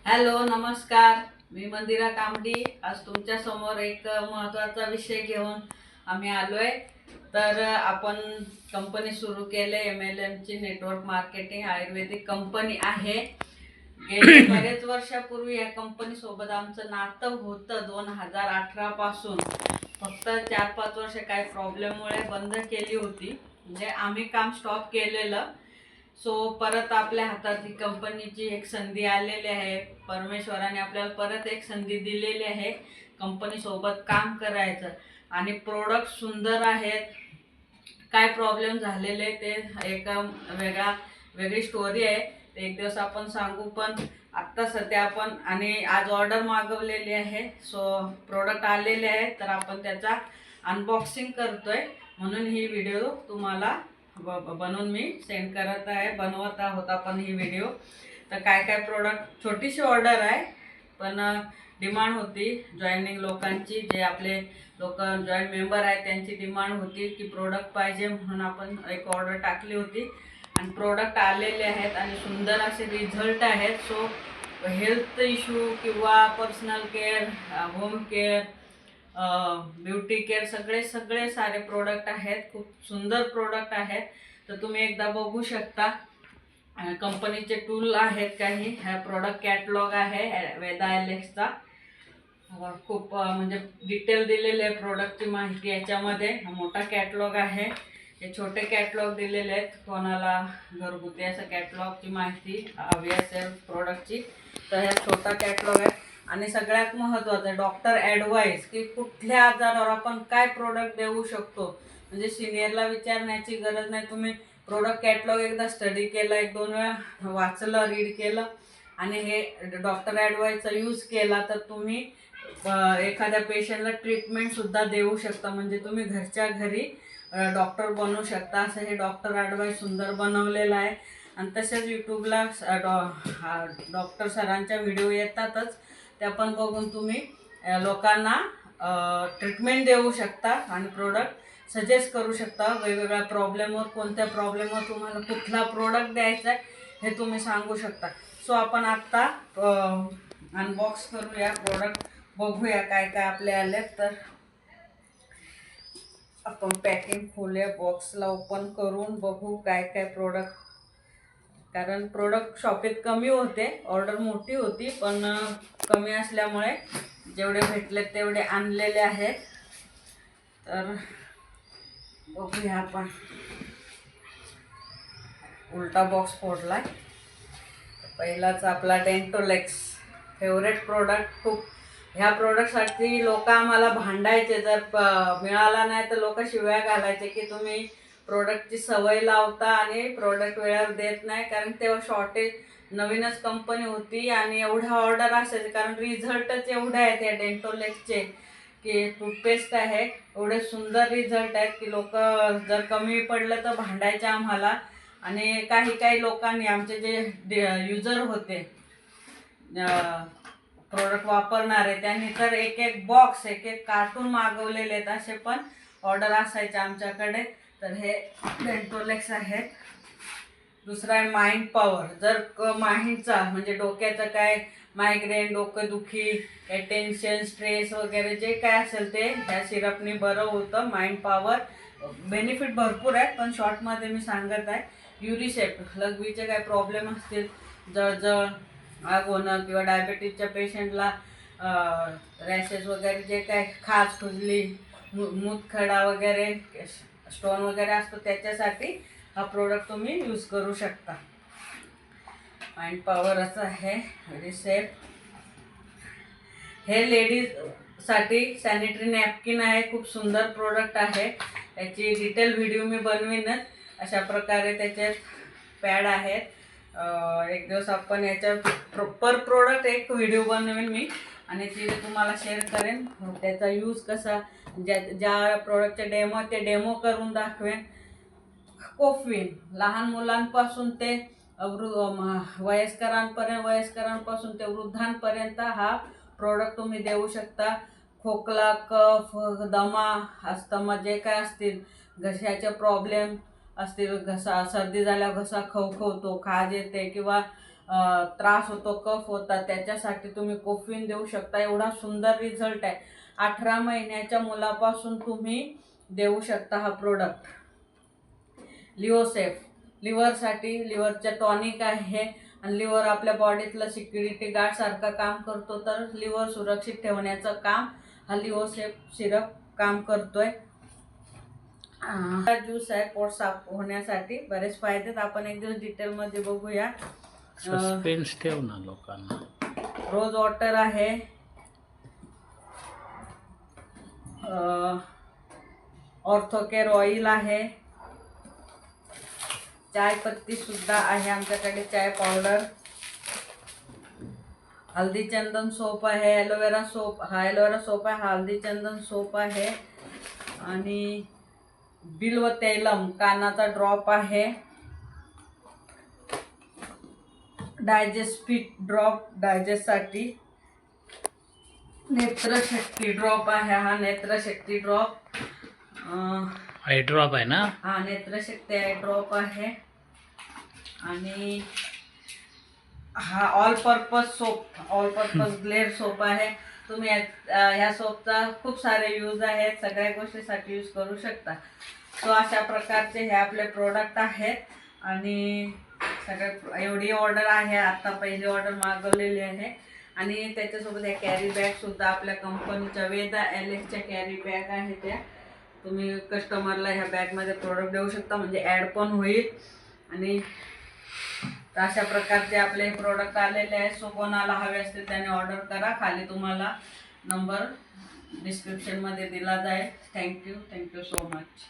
Hello नमस्कार, मी मंदिरा कामडी. आज तुमच्या समोर एक महत्त्वाचा विषय घेऊन आम्ही आलोय. तर आपण कंपनी सुरू केले MLM ची नेटवर्क मार्केटिंग आयुर्वेदिक कंपनी आहे. गेल्या बरेच वर्षापूर्वी या कंपनी सोबत आमचं नातं होतं 2018 पासून. फक्त 4-5 वर्ष काही प्रॉब्लेममुळे बंद केली होती, म्हणजे आम्ही काम स्टॉप केलेलं. परत आपल्या हातात ही कंपनीची एक संधी आलेली आहे. परमेश्वराने आपल्याला परत एक संधी दिलेली आहे कंपनी सोबत काम करायचं. आणि प्रोडक्ट सुंदर आहेत. काय प्रॉब्लेम झालेले ते एक वेगळी स्टोरी आहे, ते एक दिवस आपण सांगू. पण आत्ता सध्या आपण आणि आज ऑर्डर मागवलेली आहे. प्रोडक्ट आलेले आहे, तर आपण त्याचा अनबॉक्सिंग करतोय. म्हणून ही व्हिडिओ तुम्हाला बनवून मी सेंड करत आहे, बनवत आहोत आपण ही व्हिडिओ. तर काय काय प्रोडक्ट, छोटीशी ऑर्डर आहे पण डिमांड होती जॉईनिंग लोकांची, जे आपले लोक जॉईन मेंबर आहेत त्यांची डिमांड होती की प्रोडक्ट पाहिजे, म्हणून आपण एक ऑर्डर टाकली होती. आणि प्रोडक्ट आलेले आहेत आणि सुंदर असे रिझल्ट आहेत. हेल्थ इश्यू किंवा personal care, home care, beauty care, सगळे सारे प्रोडक्ट आहेत. खूप सुंदर प्रोडक्ट आहेत. तर तुम्ही एकदा बघू शकता. कंपनीचे टूल आहेत काही. हा प्रोडक्ट कॅटलॉग आहे वेदा एलेक्सचा. खूप म्हणजे डिटेल दिलेले आहे प्रोडक्टची माहिती याच्यामध्ये. हा मोठा कॅटलॉग आहे. हे छोटे कॅटलॉग दिलेले आहेत, कोणाला घरगुती असं कॅटलॉगची माहिती हवी असेल प्रोडक्टची तर हा छोटा कॅटलॉग आहे. आणि सगळ्यात महत्त्वाचं डॉक्टर ॲडवाईस, की कुठल्या आजारावर आपण काय प्रोडक्ट देऊ शकतो. म्हणजे सिनियरला विचारण्याची गरज नाही. तुम्ही प्रोडक्ट कॅटलॉग एकदा स्टडी केलं, 1-2 वेळा वाचलं, रीड केलं आणि हे डॉक्टर ॲडवाईसचा यूज केला तर तुम्ही एखाद्या पेशंटला ट्रीटमेंटसुद्धा देऊ शकता. म्हणजे तुम्ही घरच्या घरी डॉक्टर बनवू शकता. असं हे डॉक्टर ॲडवाईस सुंदर बनवलेलं आहे. आणि तसेच यूट्यूबला डॉक्टर सरांच्या व्हिडिओ येतातच, त्या पण बघून तुम्ही लोकांना ट्रीटमेंट देऊ शकता आणि प्रोडक्ट सजेस्ट करू शकता. वेगवेगळ्या प्रॉब्लेमवर, कोणत्या प्रॉब्लेमवर तुम्हाला कुठला प्रोडक्ट द्यायचा आहे हे तुम्ही सांगू शकता. आपण आत्ता अनबॉक्स करूया प्रोडक्ट, बघूया काय काय आपले आले. तर आपण पॅकिंग खोलूया, बॉक्सला ओपन करून बघू काय काय प्रोडक्ट. कारण प्रोडक्ट शॉपीत कमी होते, ऑर्डर मोठी होती पण कमी असल्यामुळे जेवढे भेटले तेवढे आणलेले आहेत. तर बघूया आपण. उलटा बॉक्स फोडला. पहिलाच आपला डेंटोलेक्स, फेवरेट प्रोडक्ट. खूप ह्या प्रोडक्टसाठी लोक आम्हाला भांडायचे, जर मिळाला नाही तर लोक शिव्या घालायचे की तुम्ही प्रोडक्टची सवय लावता आणि प्रोडक्ट वेळेवर देत नाही. कारण तेव्हा शॉर्टेज, नवीनच कंपनी होती आणि एवढा ऑर्डर असायचे. कारण रिझल्टच एवढे आहेत या डेंटोलेक्सचे, की टूथपेस्ट आहे, एवढे सुंदर रिझल्ट आहेत की लोक जर कमी पडलं तर भांडायचे आम्हाला. आणि काही लोकांनी, आमचे जे युजर होते प्रोडक्ट वापरणारे, त्यांनी तर एक बॉक्स, एक कार्टून मागवलेले आहेत. असे पण ऑर्डर असायचे आमच्याकडे. तर हे डेंटोलेक्स आहे. दुसरा आहे माइंड पॉवर. जर माइंडचा म्हणजे डोक्याचं काय, मायग्रेन, डोकंदुखी, टेन्शन, स्ट्रेस वगैरे जे काय असेल ते ह्या सिरपनी बरं होतं. माइंड पॉवर बेनिफिट भरपूर आहेत पण शॉर्टमध्ये मी सांगत आहे. युरिसेप्ट, लघवीचे काय प्रॉब्लेम असतील, जळजळ, आग होणं किंवा डायबेटीसच्या पेशंटला रॅशेस वगैरे जे काय, खाज, खुजली, मूतखडा वगैरे, स्टोन वगैरे असतो, त्याच्यासाठी हा प्रोडक्ट तुम्ही यूज करू शकता. माइंड पॉवर असं आहे. रिसेप, हे लेडीजसाठी सॅनिटरी नॅपकिन आहे. खूप सुंदर प्रोडक्ट आहे. याची डिटेल व्हिडिओ मी बनवीनच. अशा प्रकारे त्याच्यात पॅड आहेत. एक दिवस आपण याच्या पर प्रोडक्ट एक व्हिडिओ बनवेन मी आणि ती तुम्हाला शेअर करेन. त्याचा यूज कसा, ज्या प्रोडक्टचे डेमो करून दाखवेन. कोफिन, लहान मुलांपासून ते वयस्करांपासून ते वृद्धांपर्यंत हा प्रोडक्ट तुम्ही देऊ शकता. खोकला, कफ, दमा, अस्थमा जे काय असतील, घशाचे प्रॉब्लेम असतील, सर्दी झाल्यावर घसा खवखवतो, खाज येते किंवा त्रास होतो, कफ होता, त्याच्यासाठी तुम्ही कोफीन देऊ शकता. एवढा सुंदर रिझल्ट आहे. 18 महिन्याच्या मुलापासून तुम्ही देऊ शकता हा प्रोडक्ट. लिओसेफ लिव्हरसाठी, लिव्हरच्या टॉनिक आहे आणि लिव्हर आपल्या बॉडीतलं सिक्युरिटी गार्ड सारखं काम करतो. तर लिव्हर सुरक्षित ठेवण्याचं काम हा लिओसेफ सिरप काम करतोय. ज्यूस आहे पोट साफ होण्यासाठी, बरेच फायदे आहेत. आपण एक दिवस डिटेलमध्ये बघूया. सस्पेन्स ठेव ना लोकांना. रोज वॉटर आहे, ऑर्थोकेअर ऑइल आहे, चाय पत्ती सुद्धा आहे आमच्याकडे, चाय पावडर, हल्दी चंदन सोप आहे, ॲलोवेरा सोप, हा ॲलोवेरा सोप आहे, हल्दी चंदन सोप आहे आणि बिल्व तैलम कानाचा ड्रॉप आहे, डायजेस्ट फिट ड्रॉप डायजेस्टसाठी, नेत्रशक्ती ड्रॉप आहे, हा नेत्रशक्ती ड्रॉप आय ड्रॉप आहे ना, हा नेत्रशक्ती आय ड्रॉप आहे आणि हा all purpose soap, all purpose ग्लेड सोप आहे. तुम्ही ह्या सोपचा खूप सारे यूज आहेत, सगळ्या गोष्टीसाठी यूज करू शकता. सो अशा प्रकारचे हे आपले प्रोडक्ट आहेत आणि सगळं एवढी ऑर्डर आहे. आता पहिली ऑर्डर मागवलेली आहे आणि त्याच्यासोबत ह्या कॅरी बॅग सुद्धा आपल्या कंपनीच्या वेदा एलेक्सच्या कॅरी बॅग आहे. त्या तुम्ही कस्टमरला ह्या बॅगमध्ये प्रोडक्ट देऊ शकता, म्हणजे ॲड पण होईल. आणि अशा प्रकारचे आपले प्रोडक्ट आलेले आहेत. सो कोणाला हवे असतील त्याने ऑर्डर करा. खाली तुम्हाला नंबर डिस्क्रिप्शनमध्ये दिला जाईल. Thank you so much.